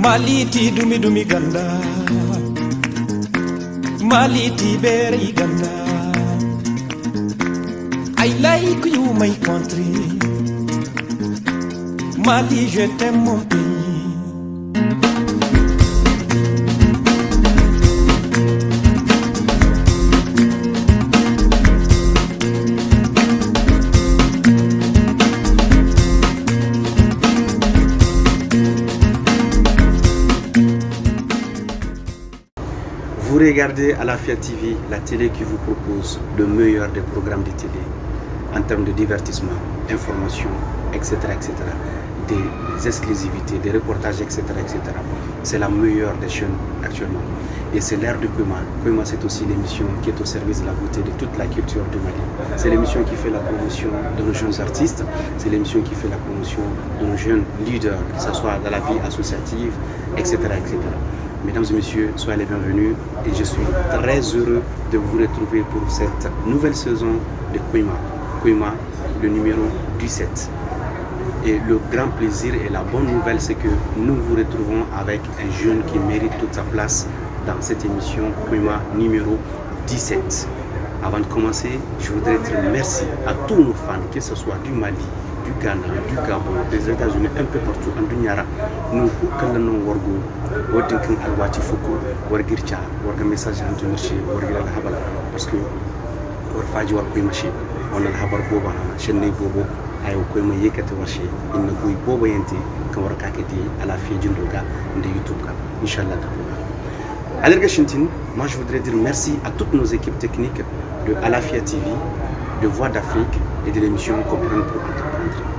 Maliti dumi dumi ganda, Maliti berry ganda. I like you my country, Mali je t'aime mon pays. Vous regardez Alafia TV, la télé qui vous propose le meilleur des programmes de télé en termes de divertissement, information, etc. etc. Des exclusivités, des reportages, etc. etc. C'est la meilleure des chaînes actuellement. Et c'est l'ère de Koima. Koima, c'est aussi l'émission qui est au service de la beauté de toute la culture du Mali. C'est l'émission qui fait la promotion de nos jeunes artistes. C'est l'émission qui fait la promotion de nos jeunes leaders, que ce soit dans la vie associative, etc. etc. Mesdames et messieurs, soyez les bienvenus et je suis très heureux de vous retrouver pour cette nouvelle saison de Koima. Koima, le numéro 17. Et le grand plaisir et la bonne nouvelle, c'est que nous vous retrouvons avec un jeune qui mérite toute sa place dans cette émission Koima numéro 17. Avant de commencer, je voudrais dire merci à tous nos fans, que ce soit du Mali, du Ghana, du Gabon, des États-Unis, un peu partout en Dunyara. Nous avons wargo, wadinkin alwati foko, wargircha, warga message en tunirchi, wargira habal, parce que warfaji war Koima on a habar boba, chenni bobo, ayo Koima yekate warche, inna boy bobo yenti, kan warka keti Alafia Djindoga de YouTube ka, Inch'Allah d'accord. Alerga Chintin, moi je voudrais dire merci à toutes nos équipes techniques de Alafia TV, de Voix d'Afrique et de l'émission Comprendre pour entreprendre.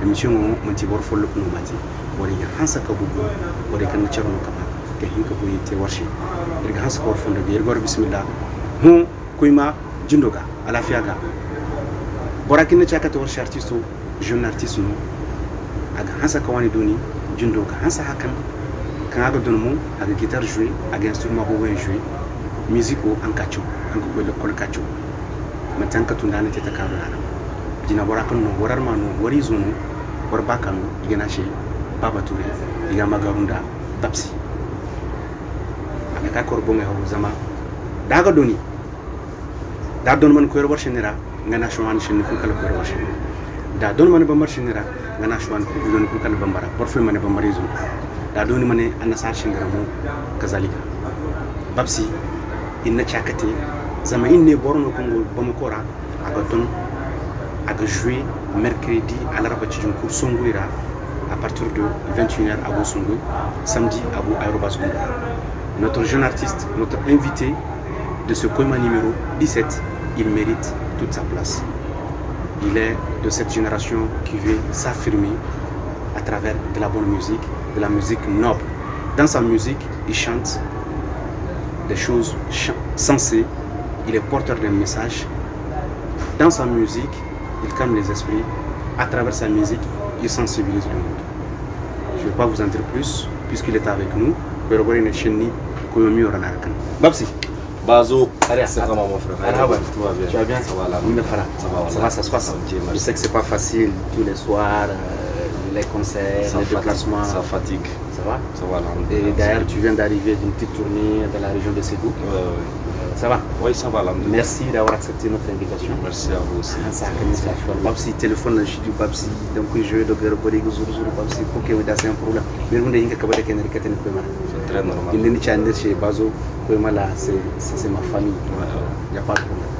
L'émission Montibor Follow Pnomati, Wariga Hansa Kabubu, Wariga Nacharon Kaba, Kahinka Boyete Washi, Wariga Hansa Korfon de Birgor Bismillah, Hon Koima Djindoga, Alafiaga. Borakina Chakato Washi artiste, jeune artiste, Aga Hansa Kawani Doni, Djindoga, Hansa Hakan, Kanaga Donmo, Aga guitare jouée, Aga instrument joué, musique en cacho, en le col cacho. Maintenant que tu n'as pas été capable de faire, tu n'as pas Babagarunda, Babsi. Avec un corbon et Zama. Dagadoni. Dadonman Kurwa Shenera, Ganashwan Shenukal Kurwa Shenera. Dadonman Bambar Shenera, Ganashwan Kukal Bambara, Porfumane Bambarizo. Dadonimane Anasar Shengramu, Kazalika. Babsi, in the Chakati. Zama inne borno Congo Bamokora a joué mercredi à l'Araba Tchidjounkour Songuira à partir de 21h à Bosongo, samedi à Bou Aérobasongo. Notre jeune artiste, notre invité de ce Koima numéro 17, il mérite toute sa place. Il est de cette génération qui veut s'affirmer à travers de la bonne musique, de la musique noble. Dans sa musique, il chante des choses sensées. Il est porteur d'un message. Dans sa musique, il calme les esprits. À travers sa musique, il sensibilise le monde. Je ne vais pas vous en dire plus, puisqu'il est avec nous. Babsi. Bazo, c'est vraiment mon frère. Tout va bien. Tu vas bien? Ça va, ça se passe. Je sais que c'est pas facile tous les soirs, les concerts, les déplacements. Ça fatigue. Ça va? Ça va. Et d'ailleurs, tu viens d'arriver d'une petite tournée dans la région de Ségou. Ça va? Oui, ça va. Merci d'avoir accepté notre invitation. Merci à vous aussi. Babsi, téléphone, je dis Babsi, donc je dois faire Babsi, pour que vous ayez un problème. Mais vous n'avez pas de c'est très normal. Il n'est pas chez Bazo, c'est ma famille. Il n'y a pas de problème.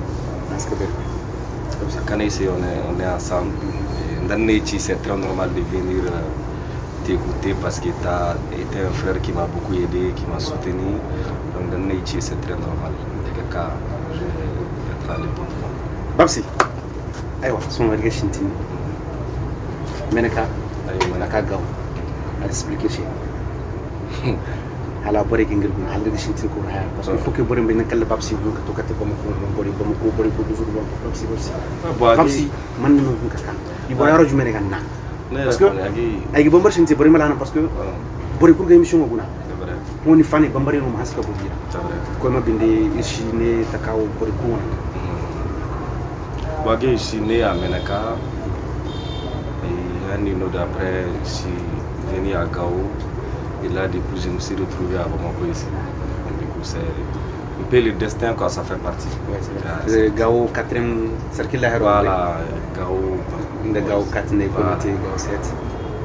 Quand ici on est ensemble, c'est très normal de venir t'écouter parce que tu as été un frère qui m'a beaucoup aidé, qui m'a soutenu. Donc dans Neichi, c'est très normal. Je vais être à l'époque. Babsi, aywa, son warga shintini. Menaka, menaka gaw. À expliquer chez. Hala bari gingir gun halde de shintin ko haya parce que faut que bari ben kala Babsi bu ka to ka te bari ko toujours Babsi man no gun ka kan. Ibo yaro jumene kan na. Parce que ay bombar shinti bari malana parce que bari ko ga émission nguna. On est fan de Bambari no maska bobira. Comme bindi ici né takao bari ko. Wage ici né à Menaka. Et un niveau d'après si venu à Gao Et là, du coup, je me suis retrouvé à Bamako ici. Donc, du coup, c'est un peu le destin, quoi, ça fait partie. Ouais, Gao 4e cercle là. Voilà, Gao. Gao 4, Gao 7.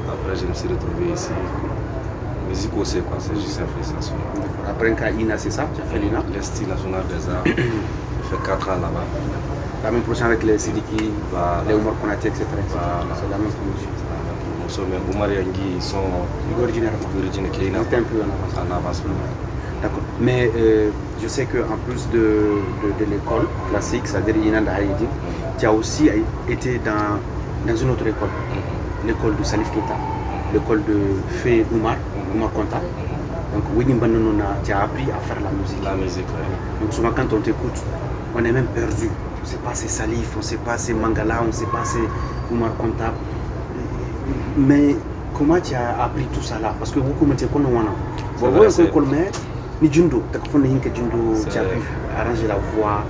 Après, je me suis retrouvé ici. Musique aussi, quoi, c'est juste un peu ça. Après, un cas INA, c'est ça? Tu as fait l'INA? L'Institut national des arts. J'ai fait 4 ans là-bas. La même prochaine avec les Sidiki, voilà. Les Omar Konaté, etc. Voilà. C'est la même promotion. Mais Oumar Yangui, ils sont originaires qui un peu en avance. D'accord. Mais je sais qu'en plus de l'école classique, c'est-à-dire Inan Haïdi, tu as aussi été dans une autre école. L'école de Salif Keita, l'école de Fé Oumar Konta. Donc, tu as appris à faire la musique. La musique, oui. Donc, souvent, quand on t'écoute, on est même perdu. On ne sait pas c'est Salif, on ne sait pas c'est Mangala, on ne sait pas c'est Oumar Konta. Mais comment tu as appris tout ça là? Parce que beaucoup me disent qu'on tu as pu arranger la voix.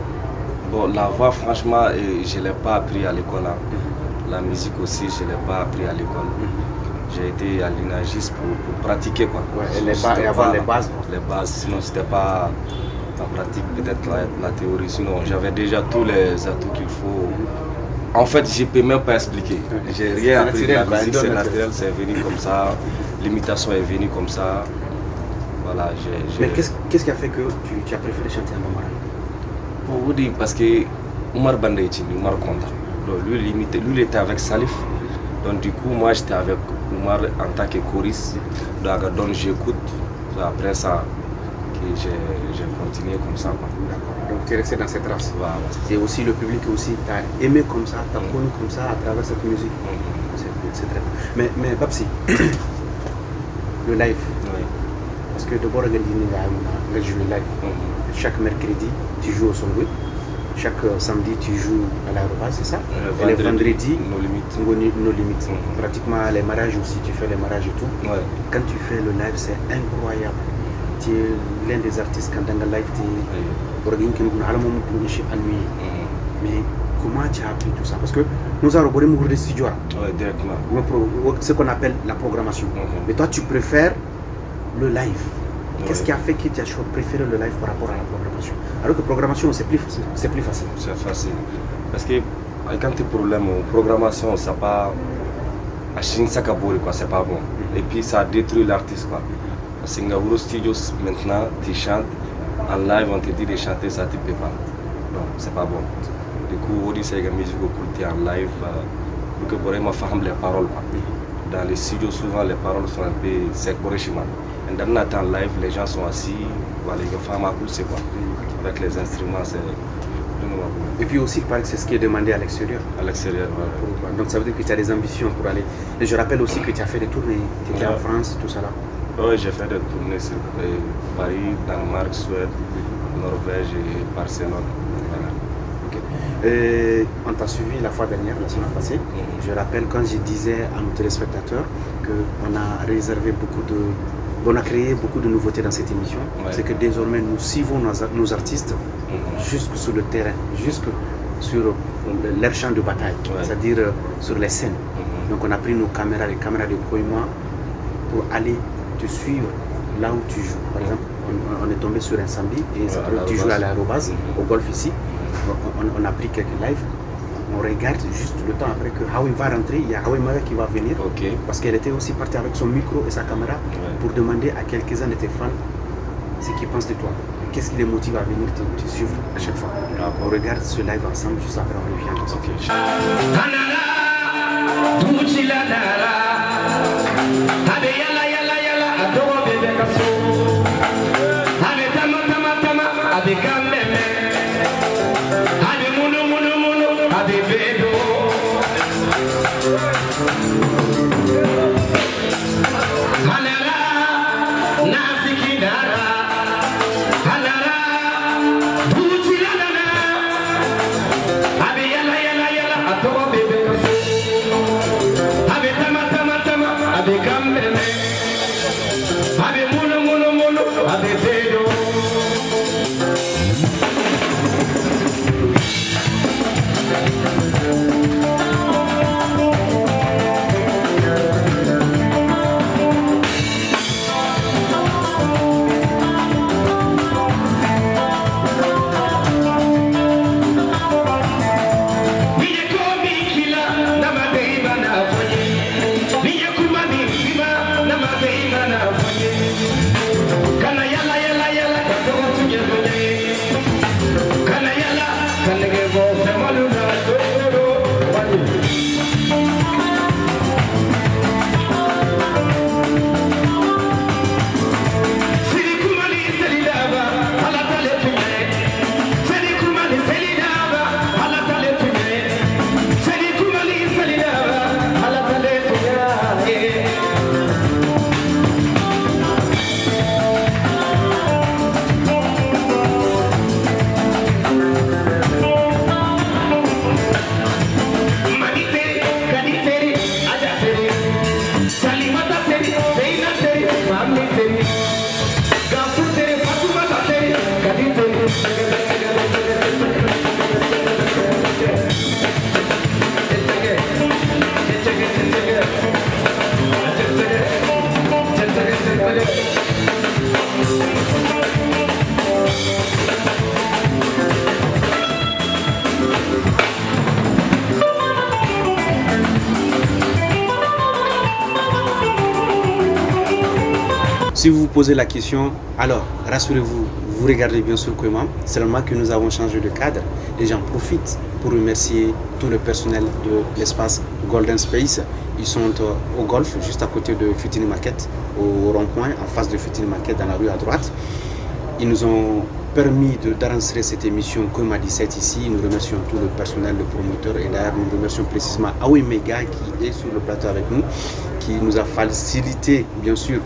Bon, la voix, franchement, je ne l'ai pas appris à l'école. Hein. La musique aussi, je ne l'ai pas appris à l'école. J'ai été à l'INA juste pour pratiquer, quoi. Ouais, et avoir les bases. Les bases, sinon c'était pas la pratique, peut-être la théorie. Sinon, j'avais déjà tous les atouts qu'il faut. En fait, je ne peux même pas expliquer. J'ai rien appris de la musique, c'est naturel, c'est venu comme ça. L'imitation est venue comme ça. Voilà, Mais qu'est-ce qui a fait que tu as préféré chanter en Bambara? Pour vous dire, parce que Oumar Bandaichi, Oumar Konta, lui il était avec Salif. Donc du coup, moi j'étais avec Oumar en tant que choriste. Donc j'écoute. Après ça, j'ai continué comme ça. Donc tu es resté dans cette race. Voilà. Et aussi le public aussi t'a aimé comme ça, t'a connu comme ça à travers cette musique. C'est très bien. Mais Babsi, le live. Oui. Parce que d'abord, on joue le live. Chaque mercredi, tu joues au Songwe. Chaque samedi, tu joues à l'aérobase, c'est ça? Et les vendredis, nos limites. Nos limites. Pratiquement les mariages aussi, tu fais les mariages et tout. Ouais. Quand tu fais le live, c'est incroyable. Tu es l'un des artistes quand dans le live, tu es mais comment tu as appris tout ça? Parce que nous avons des studios. Oui, directement. Ce qu'on appelle la programmation. Mais toi, tu préfères le live. Qu'est-ce qui a fait que tu as préféré le live par rapport à la programmation? Alors que la programmation, c'est plus facile. C'est facile. Parce que quand tu as problème en programmation, c'est pas. C'est pas bon. Et puis ça détruit l'artiste. Parce que dans studio, maintenant, tu chantes. En live, on te dit de chanter, ça ne te plaît pas. Non, c'est pas bon. Du coup, on dit que c'est une musique occultée en live pour que pour moi fasse les paroles. Dans les studios, souvent, les paroles sont un peu secs pour les chemins. Et dans le temps live, les gens sont assis, voilà, les femmes à c'est quoi. Avec les instruments, c'est. Et puis aussi, il paraît que c'est ce qui est demandé à l'extérieur. À l'extérieur, voilà. Donc ça veut dire que tu as des ambitions pour aller. Et je rappelle aussi que tu as fait des tournées. Tu étais en France, tout ça là. Oui, j'ai fait des tournées sur Paris, Danemark, Suède, Norvège et Barcelone. Voilà. On t'a suivi la fois dernière, la semaine passée. Je rappelle quand je disais à nos téléspectateurs qu'on a réservé on a créé beaucoup de nouveautés dans cette émission. C'est que désormais nous suivons nos artistes jusque sur le terrain, jusque sur leur champ de bataille, c'est-à-dire sur les scènes. Donc on a pris nos caméras, les caméras de Koima, pour aller te suivre là où tu joues. Par exemple, on est tombé sur un samedi et tu joues à l'aérobase, au golf ici. On a pris quelques lives. On regarde juste le temps après que Hawi va rentrer, il y a Hawi Mara qui va venir. Parce qu'elle était aussi partie avec son micro et sa caméra pour demander à quelques-uns de tes fans ce qu'ils pensent de toi. Qu'est-ce qui les motive à venir te suivre à chaque fois. On regarde ce live ensemble, juste après on revient. Abe Si vous vous posez la question, alors rassurez-vous, vous regardez bien sûr Koima, seulement que nous avons changé de cadre. Les gens profitent pour remercier tout le personnel de l'espace Golden Space. Ils sont au golf, juste à côté de Futini Market, au rond-point, en face de Futini Market, dans la rue à droite. Ils nous ont permis d'enregistrer cette émission Koima 17 ici. Nous remercions tout le personnel, le promoteur, et d'ailleurs nous remercions précisément Aoui Mega qui est sur le plateau avec nous, qui nous a facilité bien sûr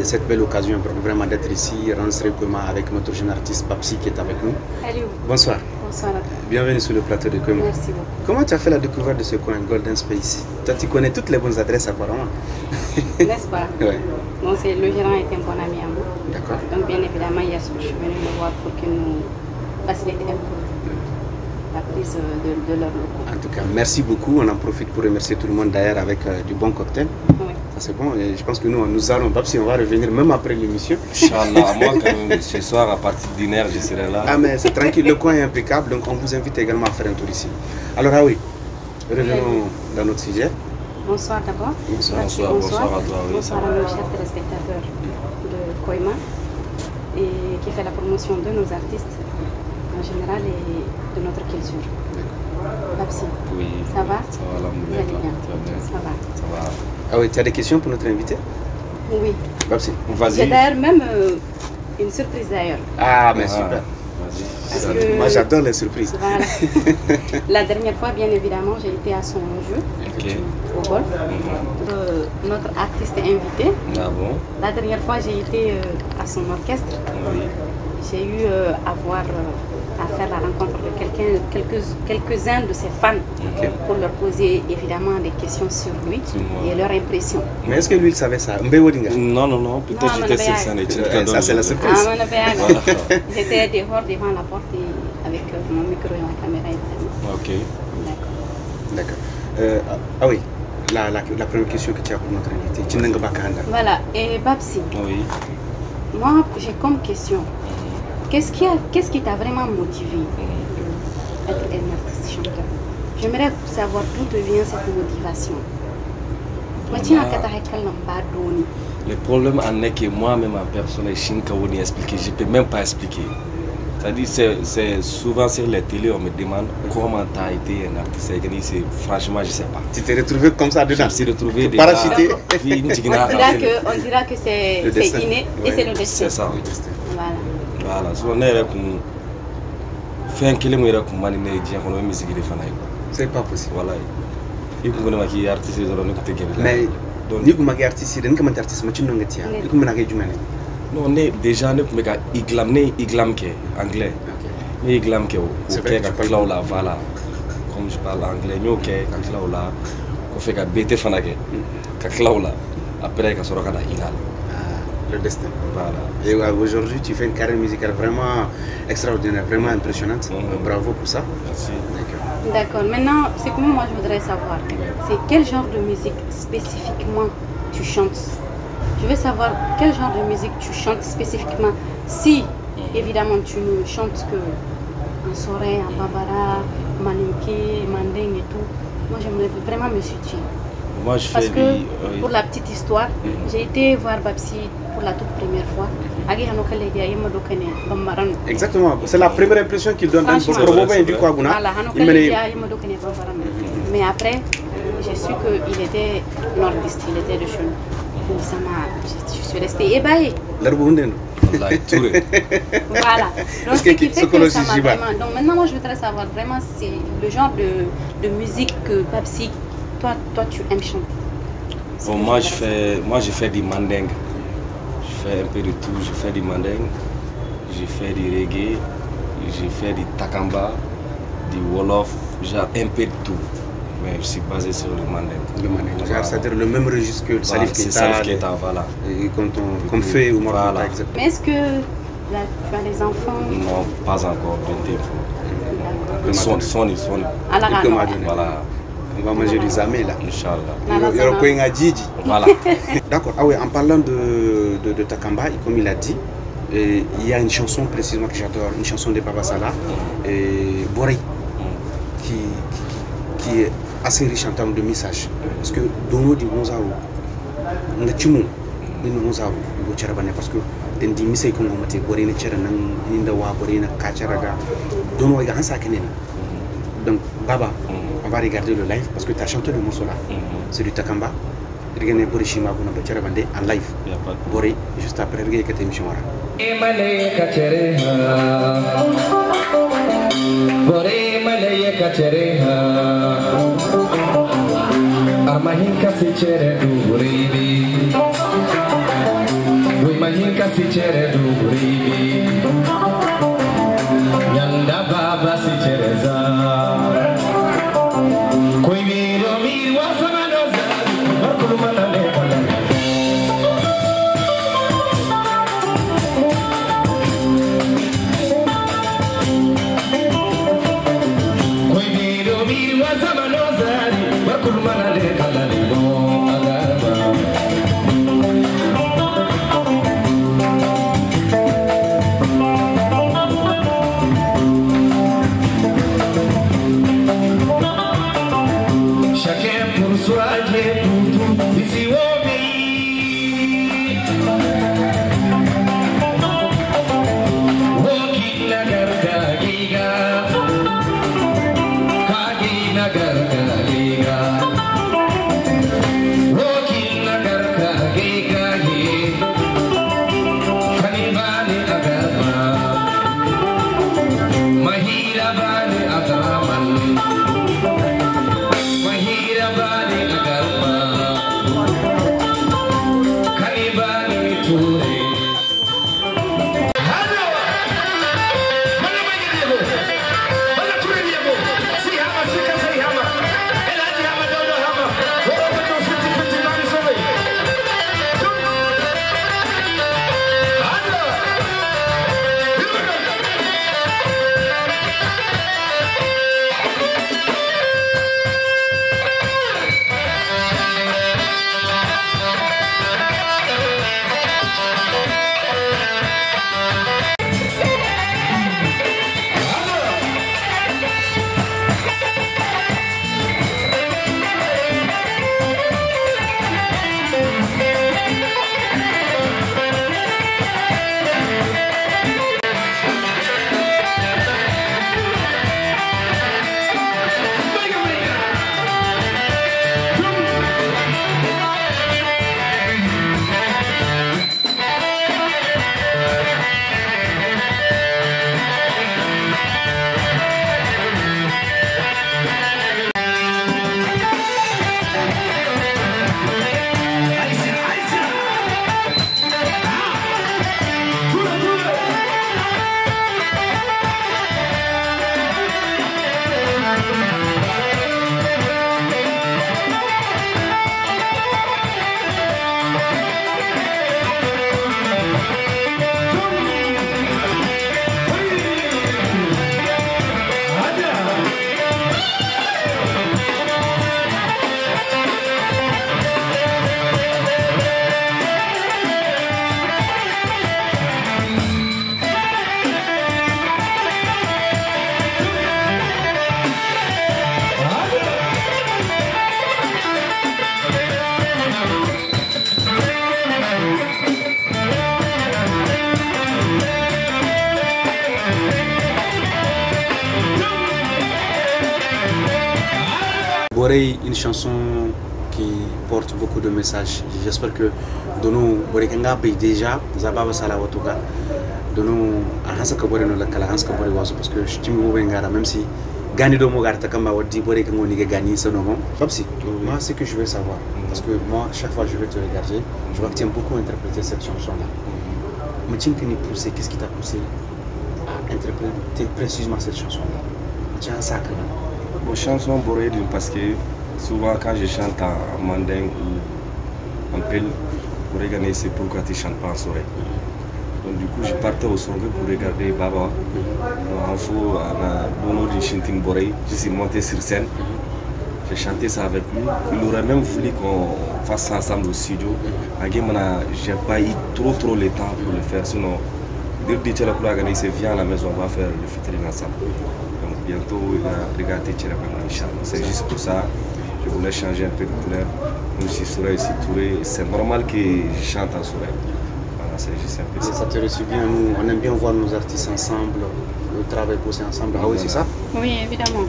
cette belle occasion vraiment d'être ici, enregistrer Koima avec notre jeune artiste Papsi qui est avec nous. Allô. Bonsoir. Bonsoir. Bienvenue sur le plateau de Koima. Merci beaucoup. Comment tu as fait la découverte de ce coin Golden Space? Toi, tu connais toutes les bonnes adresses apparemment. N'est-ce pas? Ouais. Donc, le gérant est un bon ami à moi. D'accord. Donc, bien évidemment, hier soir, je suis venue le voir pour que nous facilitions un peu la prise de leurs locaux. En tout cas, merci beaucoup. On en profite pour remercier tout le monde d'ailleurs avec du bon cocktail. Oui. Ça c'est bon. Et je pense que nous allons, si on va revenir même après l'émission. Inch'Allah, moi quand même, ce soir à partir d'1h, je serai là. Ah mais c'est tranquille, le coin est impeccable. Donc on vous invite également à faire un tour ici. Alors ah oui, revenons dans notre sujet. Bonsoir d'abord. Bonsoir, bonsoir à toi. Oui. Bonsoir à nos chers téléspectateurs de Koima et qui fait la promotion de nos artistes en général et de notre culture. Babsi. Oui. Ça va? Ça va, Vous allez bien? Ça va. Ça va. Ah oui, tu as des questions pour notre invité? Oui. Babsi. J'ai Vas-y. d'ailleurs même une surprise d'ailleurs. Ah mais super. Vas-y. Parce que- Moi j'adore les surprises. Voilà. La dernière fois, bien évidemment, j'ai été à son jeu Ok. au golf. Notre artiste est invité. Ah bon? La dernière fois, j'ai été à son orchestre. Oui. J'ai eu à faire la rencontre de quelques-uns de ses fans pour leur poser évidemment des questions sur lui Sur moi. et leur impression. Mais est-ce que lui il savait ça? Mbewodinga. Non, peut-être Non, j'étais mais sur non, scène et tu mais ça, c'est la surprise. Ah, mon père, Voilà. j'étais dehors devant la porte avec mon micro et ma caméra évidemment. Ok. D'accord. D'accord. Ah oui, la première question que tu as pour notre invité. Chinanga Bakanda. Voilà, et Babsi, Oui. moi j'ai comme question, qu'est-ce qui t'a vraiment motivé à être un artiste chanteur? J'aimerais savoir d'où te vient cette motivation. Le problème en est que moi-même en personne, je ne peux même pas expliquer. C'est-à-dire, c'est souvent sur les télés, on me demande comment tu as été un artiste. Franchement, je ne sais pas. Tu t'es retrouvé comme ça Je dedans? me suis retrouvé déjà. Parachuté. On dira que c'est inné et c'est le destin. C'est ça. Voilà. Voilà. Souvent, on est fait un kilomètre et on a une musique de fanaï. C'est pas possible. Voilà. Il faut que les artistes Mais ni ku magi artiste den kamante artiste ma cindo ngatia ku mena ga jumane. non ne déjà ne me iglam ke anglais ni iglam ke o ke ka klaula voilà comme je parle anglais ni ok ka klaula ko fe ka bete fanake ka klaula après ka soro kana inal Le destin. voilà. Et aujourd'hui tu fais une carrière musicale vraiment extraordinaire, vraiment impressionnante. Bravo pour ça. Merci. D'accord. Maintenant, c'est comment moi je voudrais savoir. C'est quel genre de musique spécifiquement tu chantes? Je veux savoir quel genre de musique tu chantes spécifiquement. Si, évidemment, tu ne chantes que en Soré, en Babara, Maninké, Mandeng et tout, moi j'aimerais vraiment me soutenir. Moi je fais Parce que, pour la petite histoire, j'ai été voir Babsi pour la toute première fois. Exactement, c'est la première impression qu'il donne. Mais après, j'ai su qu'il était nordiste, il était de chez nous. Je suis restée ébahie. Voilà. Donc, ce qui fait que ça m'a vraiment... Donc maintenant, moi, je voudrais savoir vraiment c'est le genre de musique que Babsi, toi tu aimes chanter. Bon, moi, je fais du manding. Je fais un peu de tout. Je fais du manding, je fais du reggae, je fais du takamba, du wolof, genre un peu de tout. Mais je suis basé sur le manding. Le manding, voilà. C'est-à-dire le même registre que Salif Keita, voilà. Et comme fait ou voilà. Mais est-ce que tu as des enfants? Non, pas encore. Son. Voilà. On va manger du zamé là. Inch'Allah. Voilà. D'accord. Ah oui, en parlant de Takamba, comme il a dit, il y a une chanson précisément que j'adore, une chanson de Papa Salah, Borei, qui est assez riche en termes de messages. Parce que Dono di Mozaro, Nachumu, di Mozaro, go charabane parce que den di misay ko ngomate bore ne chara nan inda wa bore na ka charaga don wa ga hansa kenene donc Baba on va regarder le live parce que tu as chanté le morceau là c'est du Takamba rigene bore shima ko na ba charabande en live bore juste après rigene ka émission wara malaika chereha bore malaika chereha amahinka si chere duribi mahinka si chere duribi nyanda baba si chereza koi miro mirwa samanoza bakulumana lekala koi miro mirwa samanoza bakulumana lekala libo agarba Une chanson qui porte beaucoup de messages. J'espère que de nous, déjà, Zababa Salawatuga, de nous, parce que je suis même si Gani Domo Gartakamba Wadi Bore Kangoni Gani Sonomo, moi c'est que je veux savoir. Parce que moi, chaque fois que je vais te regarder, je vois que tu aimes beaucoup interpréter cette chanson-là. Mais tu m'as poussé, qu'est-ce qui t'a poussé à interpréter précisément cette chanson-là? Tu as un sacré. Bon, chanson Boré parce que souvent quand je chante en mandin ou en pelle, pour regarder c'est pourquoi tu ne chantes pas en soirée. Donc du coup je partais au son pour regarder Baba. En fou, je suis monté sur scène. J'ai chanté ça avec lui. Il aurait même voulu qu'on fasse ça ensemble au studio. J'ai pas eu trop le temps pour le faire. Sinon, dès que tu viens à la maison, on va faire le featuring ensemble. Donc bientôt, il va regarder Inch'Allah. C'est juste pour ça. Je voulais changer un peu de couleur. Même si Sourey, c'est normal que je chante en Sourey. c'est juste un peu ça. Ça te reçoit bien, nous, on aime bien voir nos artistes ensemble, le travail posé ensemble. Ah oui, c'est ça? Oui, évidemment.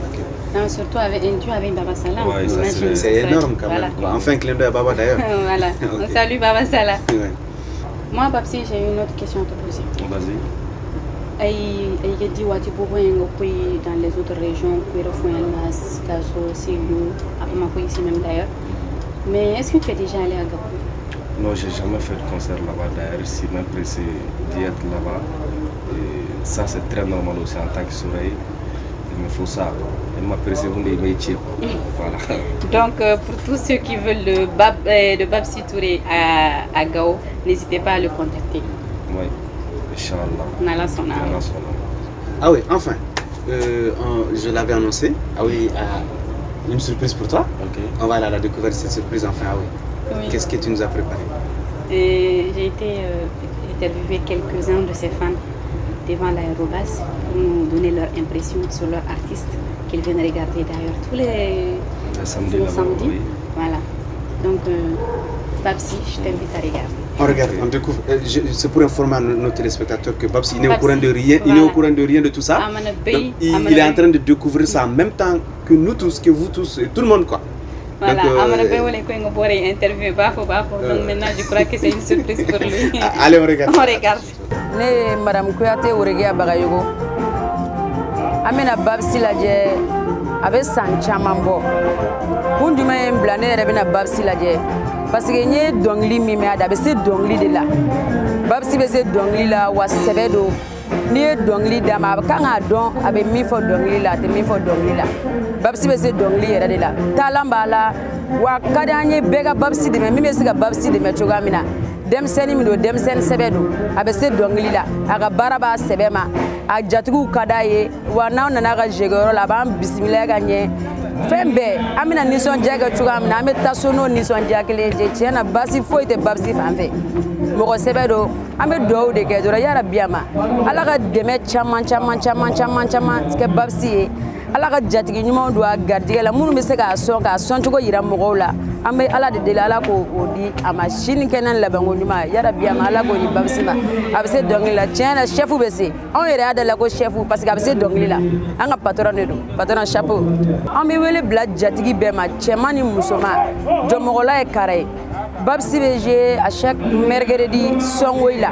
Non, surtout avec Baba Salah. Ouais, ça, c'est énorme quand même. Voilà. Enfin, clin d'œil à Baba d'ailleurs. Voilà, Okay. on salue Baba Salah. Ouais. Moi, Babsi, j'ai une autre question à te poser. Vas-y. Il dit que dans les autres régions, Kouirofouenlas, Kazo, Silou, Apamako ici même d'ailleurs. Mais est-ce que tu es déjà allé à Gao? Non, j'ai jamais fait de concert là-bas. D'ailleurs, je suis même pressé d'y être là-bas. Et ça, c'est très normal aussi en tant que soleil. Il me faut ça. Il m'a pressé des métiers. Voilà. Donc, pour tous ceux qui veulent de Babsi Touré à Gao, n'hésitez pas à le contacter. Oui, Inch'Allah. Nala Sona. Ah oui, enfin, je l'avais annoncé. Ah oui, une surprise pour toi. Ok. On va aller à la découverte de cette surprise enfin. Ah oui. Oui. Qu'est-ce que tu nous as préparé? J'ai été interviewer quelques-uns de ses fans devant l'aérobase pour nous donner leur impression sur leur artiste qu'ils viennent regarder d'ailleurs tous les samedis. Oui. Voilà. Donc, Babsi, je t'invite à regarder. On regarde, on découvre. C'est pour informer nos téléspectateurs que Babsi n'est au Babsi, courant de rien, voilà. il n'est au courant de rien de tout ça. Donc, il est en train de découvrir ça en même temps que nous tous, que vous tous, et tout le monde quoi. Voilà, donc, interview, donc maintenant je crois que c'est une surprise pour lui. Allez, on regarde. On regarde. Ne Madame Kouyaté Oregia Bagayogo. Amena Babsi lajɛ a bɛ san caman bɔ. Kun jumɛn ye n bila ne yɛrɛ bɛna Babsi lajɛ parce que n ye dɔnkili min mɛn a bɛ se dɔnkili de la. Babsi bɛ se dɔnkili la wa sɛbɛ don. N'i ye dɔnkili d'a ma a kan k'a dɔn a bɛ min fɔ dɔnkili la a tɛ min fɔ dɔnkili la. Babsi bɛ se dɔnkili yɛrɛ de la. Talan b'a la wa ka di an ye bɛɛ ka Babsi dɛmɛ min bɛ se ka Babsi dɛmɛ cogoya min na. Denmisɛnnin min don denmisɛnnin sɛbɛ don a bɛ se dɔnkili la a ka baara b'a sɛbɛ ma a jatigiw ka d'a ye wa n'aw nana a ka jɛgɛyɔrɔ la a b'an bisimila ka ɲɛ fɛn bɛɛ an bɛna nisɔndiya kɛ cogoya min na an bɛ taa so n'o nisɔndiya kelen ye tiɲɛ na basi foyi tɛ Babsi fan fɛ mɔgɔ sɛbɛ don an bɛ dugawu de kɛ dɔrɔn yarabi a ma Ala ka dɛmɛ caman kɛ Babsi ye Ala ka jatigi ɲumanw don a garijɛgɛ la minnu bɛ se k'a sɔn cogo yira mɔgɔw la an bɛ Ala de deli Ala k'o di a ma sini kɛnɛ labɛnko ɲuman yarabi a ma Ala k'o di Babsi ma a bɛ se dɔnkili la tiɲɛ na chef bɛ se anw yɛrɛ y'a dala ko chef parce que a bɛ se dɔnkili la an ka patron de don patron chapeau an bɛ wele bila jatigi bɛɛ ma cɛman ni musoman jɔnmɔgɔla ye kara ye Babsi bɛ jouer à chaque mercredi Songoyi la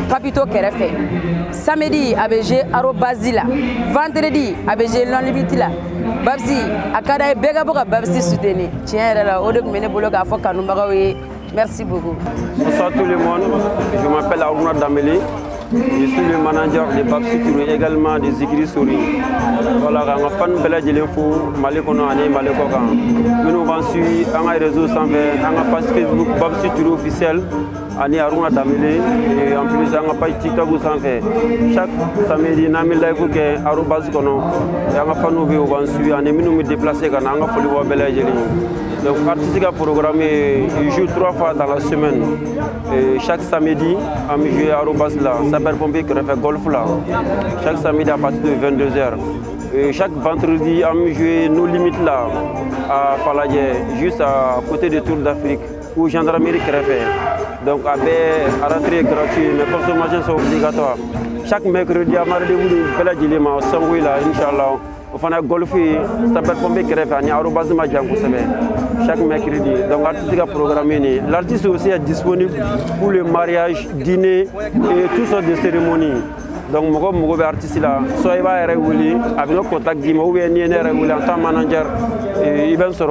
Papito kɛrɛfɛ samedi a bɛ jouer Arobase la vendredi a bɛ jouer Lonlibiti la Babsi a ka d'a ye bɛɛ ka bɔ ka Babsi soutenir tiɲɛ yɛrɛ la o de tun bɛ ne bolo k'a fɔ kanubagaw ye merci beaucoup. Bonsoir tout le monde, je m'appelle Aruna Dameli. Je suis le manager de Babsi Touré, également de Zikri Sori. Voilà, quand on fan bela jelenfo, Malekono ane Malekokan. Nous avons suivi un réseau sans faire, un page Facebook Babsi Touré officiel, ane Aruna Dameli, et en plus un page TikTok sans faire. Chaque samedi, nous avons live que Arobase kono, et un fan nous avons suivi, ane nous me déplacer quand on a fait le bela jelen. Donc l'artiste a programmé, il joue 3 fois dans la semaine. Et chaque samedi, on joue à Arobase là, sapeur-pompier qui fait golf là. Chaque samedi à partir de 22h. Et chaque vendredi, on joue nos limites là, à Faladje, juste à côté de Tour d'Afrique, où gendarmerie qui fait. Donc à rentrée gratuite, les consommations sont obligatoires. Chaque mercredi, on a rendez-vous de Bela Djilima, au Songoyi là, Inch'Allah. On fait un golf, sapeur-pompier qui fait, on a Arobase Madjango chaque mercredi. Donc l'artiste a programmé. L'artiste aussi est disponible pour le mariage, dîner et toutes sortes de cérémonies. Donc je suis artiste là, soit il va réguler avec nos contacts ou bien il est réguler en tant que manager. Il va se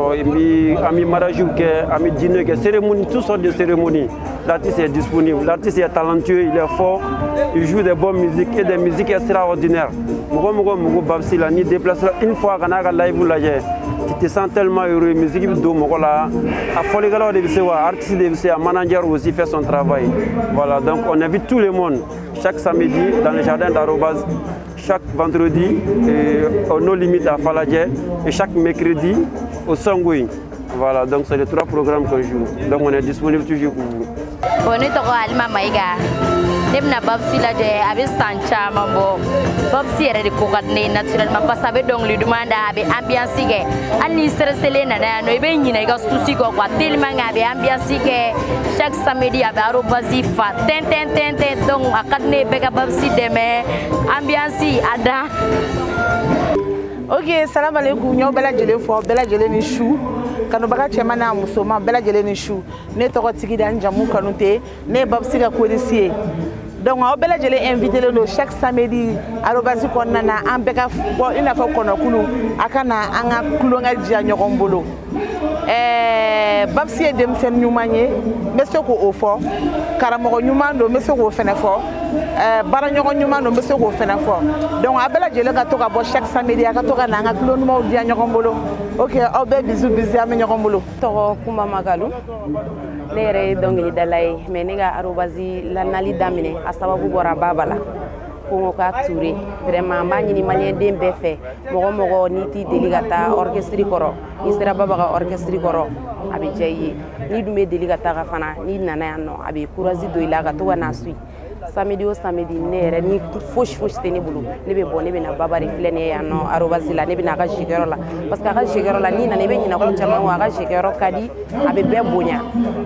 ami mariage ou ami dîner, cérémonie, toutes sortes de cérémonies. L'artiste est disponible, l'artiste est talentueux, il est fort, il joue des bonnes musiques et des musiques extraordinaires. Je Babsi là, ni déplace une fois qu'on a live là, tu te sens tellement heureux, musique do mokola, à Foligalo de Bissewa, artiste de Bissewa, manager aussi fait son travail. Voilà, donc on invite tout le monde chaque samedi dans le jardin d'Arobase, chaque vendredi au No Limite à Faladje et chaque mercredi au Songoyi. Voilà, donc c'est les 3 programmes qu'on joue. Donc on est disponible toujours pour vous. Bon, ne tɔgɔ Alima Maïga. Ne bɛna Babsi lajɛ a bɛ san caman bɔ. Babsi yɛrɛ de ko ka di ne ye naturellement parce que a bɛ dɔnkili duman da, a bɛ ambiance kɛ. Hali ni stresselen nana yan nɔ, i bɛ ɲinɛ i ka souci kɔ quoi tellement que a bɛ ambiance kɛ. Chaque samedi a bɛ arobase fa tɛntɛn donc a ka di ne ye bɛɛ ka Babsi dɛmɛ ambiance a dan. Ok, salam alaikum, ñoo bɛɛ lajɛlen fɔ, bɛɛ lajɛlen ni su. Kanubaga cɛman n'a musoman bɛɛ lajɛlen ni su. Ne tɔgɔ Tigida Njamu Kanute, ne ye Babsi ka choriste ye. Donc aw bɛɛ lajɛlen invité len don chaque samedi arobase kɔnɔna na an bɛɛ ka bɔ i n'a fɔ kɔnɔkulu a ka na an ka kulonkɛ diya ɲɔgɔn bolo. Babsi ye denmisɛnnin ɲuman ye, n bɛ se k'o fɔ. Karamɔgɔ ɲuman don, n bɛ se k'o fɛnɛ fɔ. Baaraɲɔgɔn ɲuman don, n bɛ se k'o fɛnɛ fɔ. Donc a bɛɛ lajɛlen ka to ka bɔ chaque samedi a ka to ka na an ka kulo ɲumanw diya ɲɔgɔn bolo. Ok, aw bɛɛ bisu an bɛ ɲɔgɔn bolo. Tɔgɔ Kuma Magalu. Ne yɛrɛ ye dɔnkilidala ye mais ne ka arobase lanali daminɛ a sababu bɔra Baba la. Ko ka Ture vraiment n b'a ɲini maliyɛnden bɛɛ fɛ mɔgɔ mɔgɔ n'i t'i deli ka taa orchestre kɔrɔ n'i sera Baba ka orchestre kɔrɔ a bɛ diya i ye n'i dun bɛ deli ka taa fana n'i nana yan nɔ a bɛ courage don i la ka to ka na suit samedi o samedi ne yɛrɛ ni fosi tɛ ne bolo ne bɛ bɔ ne bɛ na Baba de filɛ ne yan nɔ arobase la ne bɛ na a ka jigiyɔrɔ la parce que a ka jigiyɔrɔ la n'i nana i bɛ ɲinɛ ko caman kɔ a ka jigiyɔrɔ ka di a bɛ bɛɛ bonya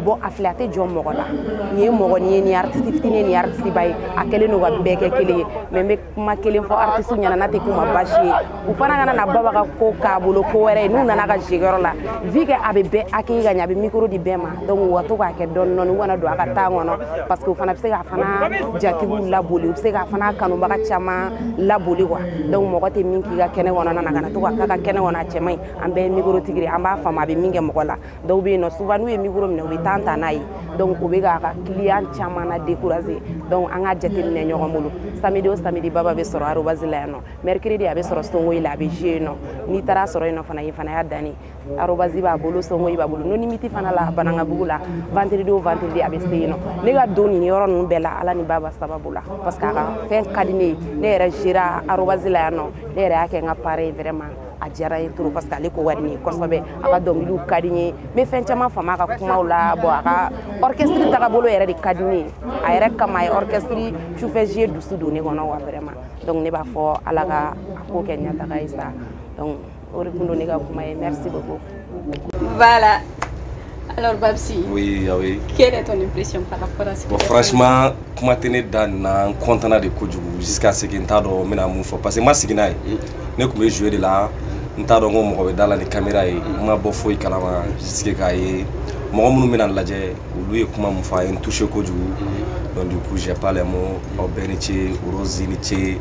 bon a filɛ a tɛ jɔ mɔgɔ la nin ye mɔgɔ nin ye nin artiste fitinin ye nin artiste ba ye a kɛlen don ka bɛɛ kɛ kelen ye mais n bɛ kuma kelen fɔ artiste ɲɛna n'a tɛ kuma baasi ye u fana kana na Baba ka ko k'a bolo ko wɛrɛ ye n'u nana a ka jigiyɔrɔ la vu que a bɛ bɛɛ accueillir ka ɲɛ a bɛ micro di bɛɛ ma donc u ka to k'a kɛ dɔɔni dɔɔni u kana don a ka temps kɔnɔ parce que u fana bɛ se k'a fana jatigiw laboli u bɛ se k'a fana kanubaga caman laboli quoi donc mɔgɔ tɛ min k'i ka kɛnɛ kɔnɔna na ka na to k'a k'a ka kɛnɛ kɔnɔ a cɛ man ɲi an bɛɛ ye micro tigi de an b'a faamu a bɛ min kɛ mɔgɔ la dɔw bɛ yen nɔ souvent n'u ye micro minɛ u bɛ temps ta n'a ye donc u bɛ k'a ka client caman na décourager donc an ka jateminɛ ɲɔgɔn bolo samedi o samedi Baba bɛ sɔrɔ arobase la yan nɔ mercredi a bɛ sɔrɔ Songoyi la a bɛ jouer yen nɔ n'i taara sɔrɔ yen nɔ fana ye fana y'a dannen arobase b'a bolo Songoyi b'a bolo nonimiti fana la Banangabugu la vendredi o vendredi a bɛ se yen nɔ ne ka don nin yɔrɔ ninnu bɛɛ la Ala ni Baba sababu la parce que a ka fɛn ka di ne ye ne yɛrɛ gera arobase la yan nɔ ne yɛrɛ y'a kɛ n ka pare ye vraiment a diyara n ye trop parce que ale ko ka di ne ye kosɛbɛ a ka dɔnkiliw ka di n ye n bɛ fɛn caman faamu a ka kumaw la bon a ka orchestre tagabolo yɛrɛ de ka di ne ye a yɛrɛ kama a ye orchestre sufɛ jouer dusu don ne kɔnɔ wa vraiment donc ne b'a fɔ Ala ka a ko kɛ ɲɛtaga ye sa donc o de tun don ne ka kuma ye merci beaucoup. Voilà. Alors Babsi, oui, oui. Quelle est ton impression par rapport à ce que bon, franchement, comment tenir dans content de Kojugu jusqu'à ce que n t'a dɔn n bɛna mun fɔ parce que n ma sigi n'a ye ne tun bɛ jouer de la n t'a dɔn ko mɔgɔ bɛ da la ni caméra ye n ma bɔ foyi kalama jusqu'à k'a ye mɔgɔ minnu bɛna n lajɛ olu ye kuma mun fɔ a ye n touché kojugu donc du coup j'ai pas les mots aw bɛɛ ni ce Rosi ni ce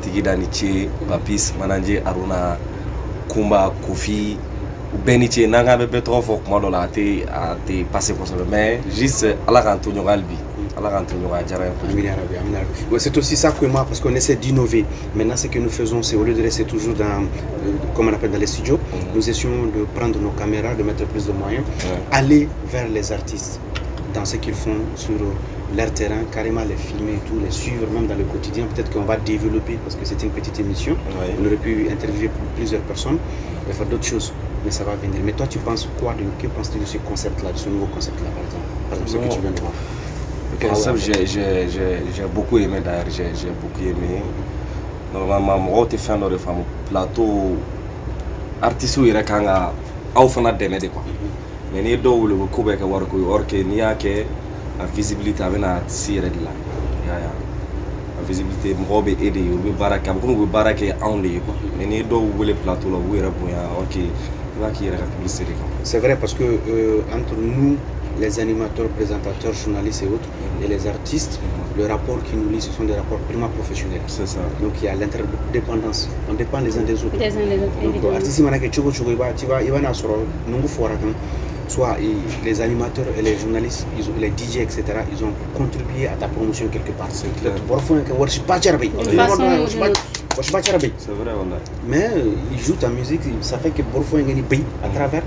Tigida ni ce Papis Mananje Aruna Kumba Kofi bɛɛ ni ce n'an k'an bɛ bɛɛ tɔgɔ fɔ kuma dɔ la a tɛ passé kosɛbɛ mais juste Ala k'an to ɲɔgɔn hali bi Ala k'an to ɲɔgɔn a diyara n ye. C'est aussi ça que moi, parce qu'on essaie d'innover. Maintenant, ce que nous faisons, c'est au lieu de rester toujours dans, comme on appelle dans les studios, nous essayons de prendre nos caméras, de mettre plus de moyens, aller vers les artistes dans ce qu'ils font sur leur terrain, carrément les filmer et tout, les suivre même dans le quotidien. Peut-être qu'on va développer, parce que c'est une petite émission, on aurait pu interviewer plusieurs personnes et faire d'autres choses, mais ça va venir. Mais toi, tu penses quoi, que penses-tu de ce concept-là, de ce nouveau concept-là, par exemple, ce que tu viens de voir? Le concept, j'ai beaucoup aimé d'ailleurs, j'ai beaucoup aimé. Normalement, moi, je fais un plateau artiste ou il y a un démé quoi. Mais ni do le ko be ka war ko orke ni yake a visibilité avena sire de la ya a visibilité mo be aider yo be baraka ko be baraka en ligne quoi. Mais ni do le plateau là où il boya orke va qui est la publicité. C'est vrai parce que entre nous les animateurs, présentateurs, journalistes et autres, et les artistes, le rapport qui nous lie, ce sont des rapports vraiment professionnels. C'est ça. Donc il y a l'interdépendance. On dépend les uns des autres. Les uns des autres, évidemment. Soit les animateurs et les journalistes, les DJ, etc., ils ont contribué à ta promotion quelque part. C'est vrai, mais ils jouent ta musique, ça fait que Borfouin gagne à travers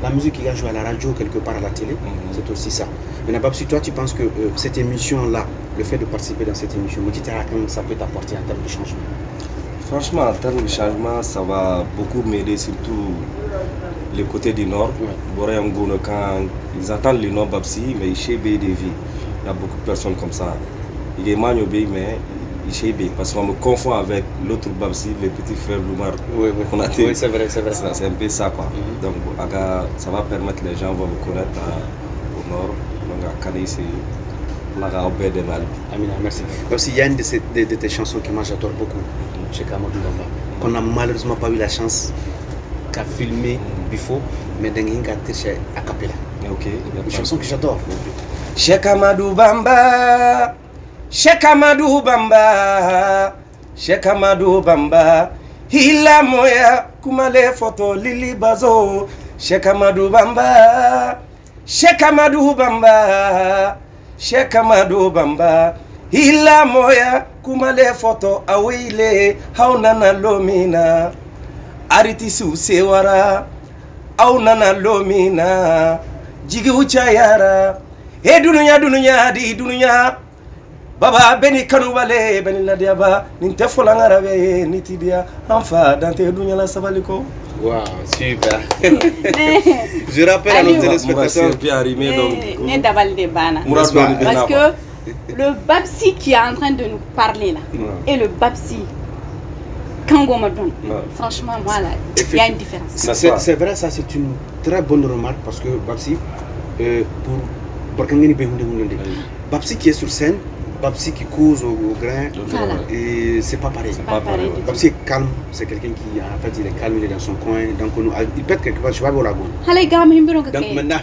la musique qu'il a joué à la radio, quelque part à la télé, c'est aussi ça. Mais Babsi, toi, tu penses que cette émission-là, le fait de participer dans cette émission, ça peut t'apporter en termes de changement? Franchement, en termes de changement, ça va beaucoup m'aider, surtout les côtés du Nord. Quand ils attendent le Nord Babsi, mais chez BDV. y a beaucoup de personnes comme ça. Il est Magnobi, mais il est bien. Parce qu'on me confond avec l'autre Babsi, le petit frère Loumar. Oui, c'est vrai. C'est un peu ça, quoi. Donc, ça va permettre les gens de me connaître au nord. Donc, à Kani, c'est la baie de Mal. Amina, merci. Babsi, il y a une de tes chansons que moi j'adore beaucoup, chez Kamadou Bamba, qu'on n'a malheureusement pas eu la chance qu'à filmer before, mais dans une chez a cappella. Ok. Une chanson que j'adore. Cheikh Amadou Bamba, Cheikh Amadou Bamba, Cheikh Amadou Bamba, Hila moya kumale photo Lili Bazo, Cheikh Amadou Bamba, Cheikh Amadou Bamba, Cheikh Amadou Bamba, Hila moya kumale photo awile haunana lomina, ariti su sewara, aunana lomina, jigi uchayara. E dununya di dununya baba beni kanubale beni ladiaba ninte folangarabe nitidia enfin dante dunya la sabaliko. Waouh, super. Je rappelle à nos téléspectateurs parce que le Babsi qui est en train de nous parler là et le Babsi Kango me donne, franchement moi là il y a une différence. C'est vrai, ça c'est une très bonne remarque parce que Babsi pour Babsi qui est sur scène, Babsi qui cause au grain, voilà. Et c'est pas pareil. Babsi est calme, c'est quelqu'un qui en fait il est calme, il est dans son coin, donc il peut être quelque part, je sais pas où la donc maintenant,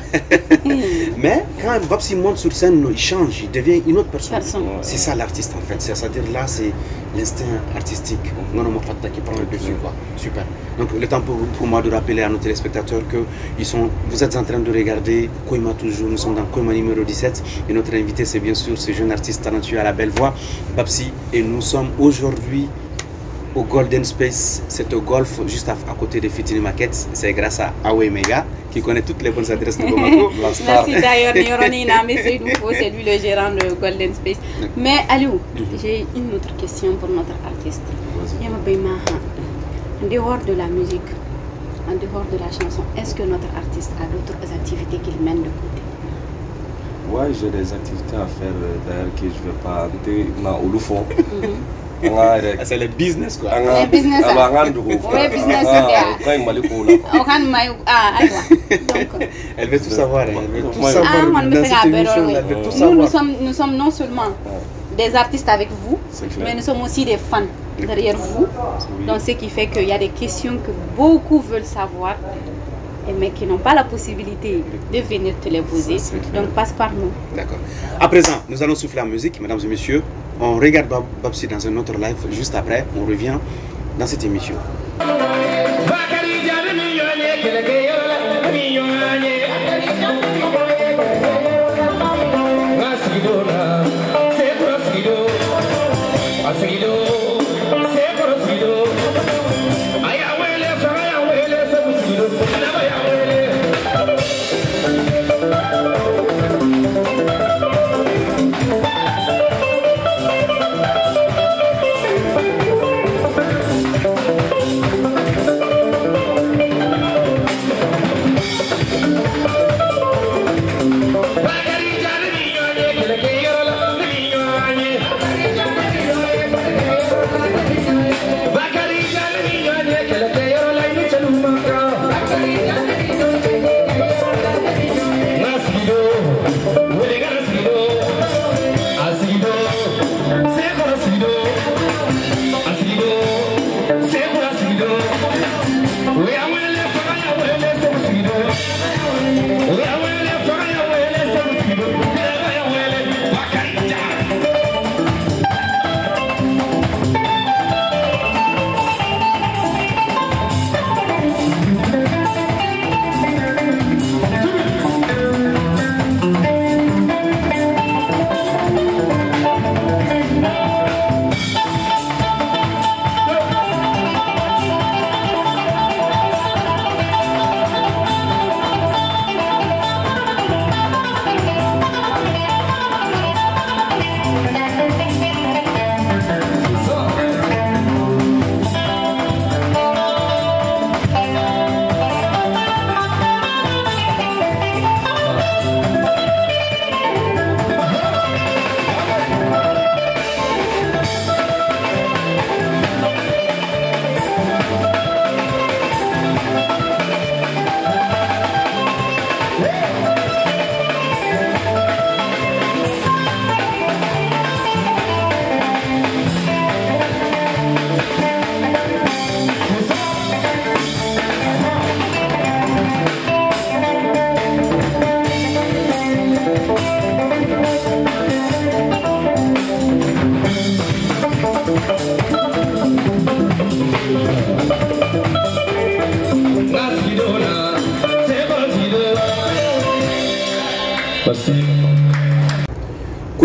mais quand Babsi monte sur scène, il change, il devient une autre personne. C'est ça l'artiste en fait, c'est-à-dire là c'est l'instinct artistique, qui prend le dessus quoi. Super. Donc le temps pour moi de rappeler à nos téléspectateurs que vous êtes en train de regarder Koima toujours, nous sommes dans Koima numéro 17 et notre invité c'est bien sûr ce jeune artiste talentueux à la belle voix, Babsi, et nous sommes aujourd'hui au Golden Space, c'est au golf juste à côté de Fitini Market. C'est grâce à Awe Mega qui connaît toutes les bonnes adresses de Bamako. Merci d'ailleurs, c'est lui le gérant de Golden Space. Mais Aliou, j'ai une autre question pour notre artiste. En dehors de la musique, en dehors de la chanson, est-ce que notre artiste a d'autres activités qu'il mène de côté? Ouais, j'ai des activités à faire d'ailleurs que je ne vais pas entrer dans le fond. C'est le business quoi. Le business. Oui, business. Elle veut tout savoir. Nous sommes non seulement des artistes avec vous, mais nous sommes aussi des fans derrière vous. Donc ce qui fait qu'il y a des questions que beaucoup veulent savoir, mais qui n'ont pas la possibilité de venir te les poser. Donc passe par nous. D'accord. À présent, nous allons souffler la musique, mesdames et messieurs. On regarde Babsi dans un autre live. Juste après, on revient dans cette émission.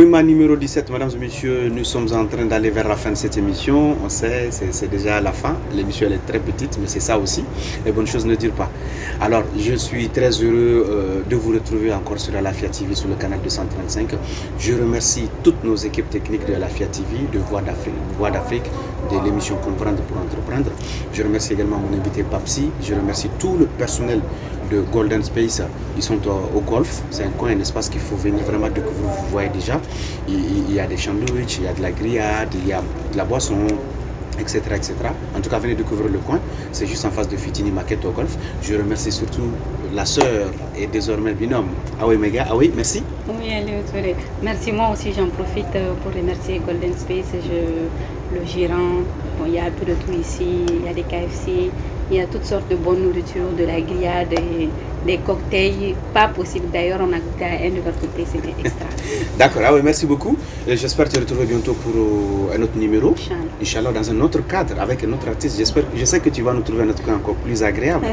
Koima numéro 17, mesdames et messieurs, nous sommes en train d'aller vers la fin de cette émission. On sait, c'est déjà la fin. L'émission elle est très petite, mais c'est ça aussi. Les bonnes choses ne durent pas. Alors, je suis très heureux de vous retrouver encore sur Alafia TV, sur le canal 235. Je remercie toutes nos équipes techniques de Alafia TV, de Voix d'Afrique, de l'émission Comprendre pour entreprendre. Je remercie également mon invité Papsi. Je remercie tout le personnel de Golden Space. Ils sont au golf. C'est un coin, un espace qu'il faut venir vraiment découvrir. Vous voyez déjà, il y a des sandwichs, il y a de la grillade, il y a de la boisson, etc., etc. En tout cas, venez découvrir le coin. C'est juste en face de Fitini Market au golf. Je remercie surtout la sœur et désormais binôme Awe Mega. Awe, merci. Oui, merci. Moi aussi, j'en profite pour remercier Golden Space, le gérant. Bon, il y a un peu de tout ici. Il y a des KFC, il y a toutes sortes de bonnes nourritures, de la grillade, et des cocktails. Pas possible. D'ailleurs, on a goûté à un de leurs cocktails, c'était extra. D'accord, ah oui, merci beaucoup. J'espère te retrouver bientôt pour un autre numéro. Inch'Allah, dans un autre cadre, avec un autre artiste. Je sais que tu vas nous trouver un autre cas encore plus agréable.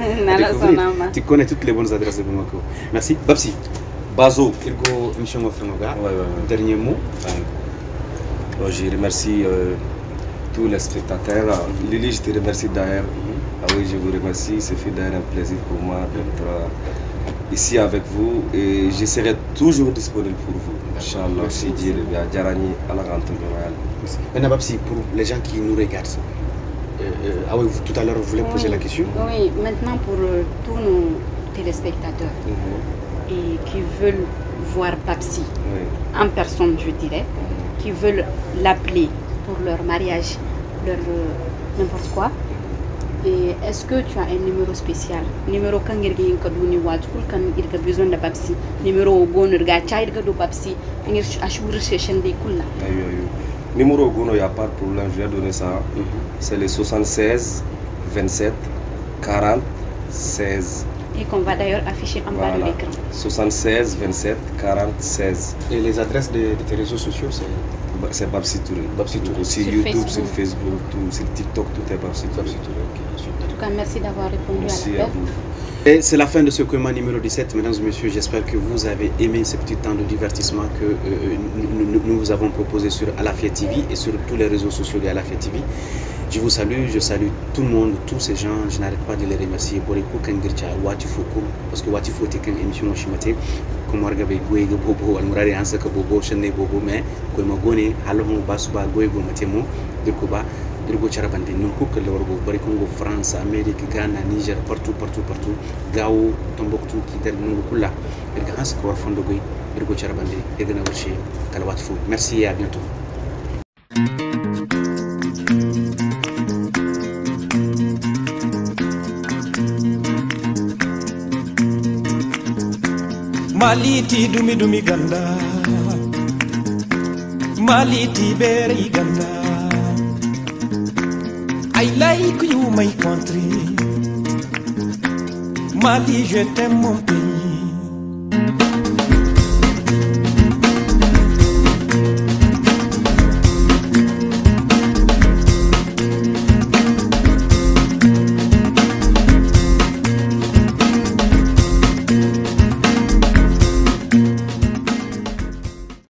Tu connais toutes les bonnes adresses de Bamako. Merci. Babsi. Bazo, Irgo, Michongo Frenoga. Dernier mot. Je remercie tous les spectateurs. Lili, je te remercie d'ailleurs. Ah oui, je vous remercie. C'est fait d'ailleurs un plaisir pour moi d'être ici avec vous et je serai toujours disponible pour vous. Inch'Allah, si Dieu le veut, Djarani à la rentrée de Noël. Maintenant, Babsi, pour les gens qui nous regardent, ah oui, tout à l'heure, vous voulez poser la question? Oui, maintenant pour tous nos téléspectateurs et qui veulent voir Babsi en personne, je dirais, qui veulent l'appeler pour leur mariage, leur n'importe quoi. Est-ce que tu as un numéro spécial? Numéro quand il y a besoin de Babsi. Numéro bon, il y a Babsi. Il y a numéro bon, il n'y a pas de problème, je vais donner ça. C'est le 76 27 40 16. Et qu'on va d'ailleurs afficher en bas de l'écran. 76 27 40 16. Et les adresses de tes réseaux sociaux, c'est Babsi Touré. Babsi Touré. Sur YouTube, sur Facebook, sur TikTok, tout est Babsi Touré. En tout cas, merci d'avoir répondu à l'appel. Et c'est la fin de ce Koima numéro 17, mesdames et messieurs. J'espère que vous avez aimé ce petit temps de divertissement que nous vous avons proposé sur Alafia TV et sur tous les réseaux sociaux de Alafia TV. Je vous salue, je salue tout le monde, tous ces gens. Je n'arrête pas de les remercier. Parce que Watifo est une émission chimate. Comme on regarde Goye Bobo, Almurari Ansaka Bobo, Chene Bobo, mais Koima Gone, Halon Basuba, Goye Matemo, de Kuba. Irgo Charabande, nous coupons le Orgo, Barikongo, France, Amérique, Ghana, Niger, partout. Gao, Tombouctou, qui est le Nungukula, Irgan Sakwa Fondogoy, Irgo Charabande, Irgan Awashi, Kalawatfou. Merci et à bientôt. Maliti dumi ganda, Maliti beri ganda. I like you, my country. Mali, je t'aime mon pays.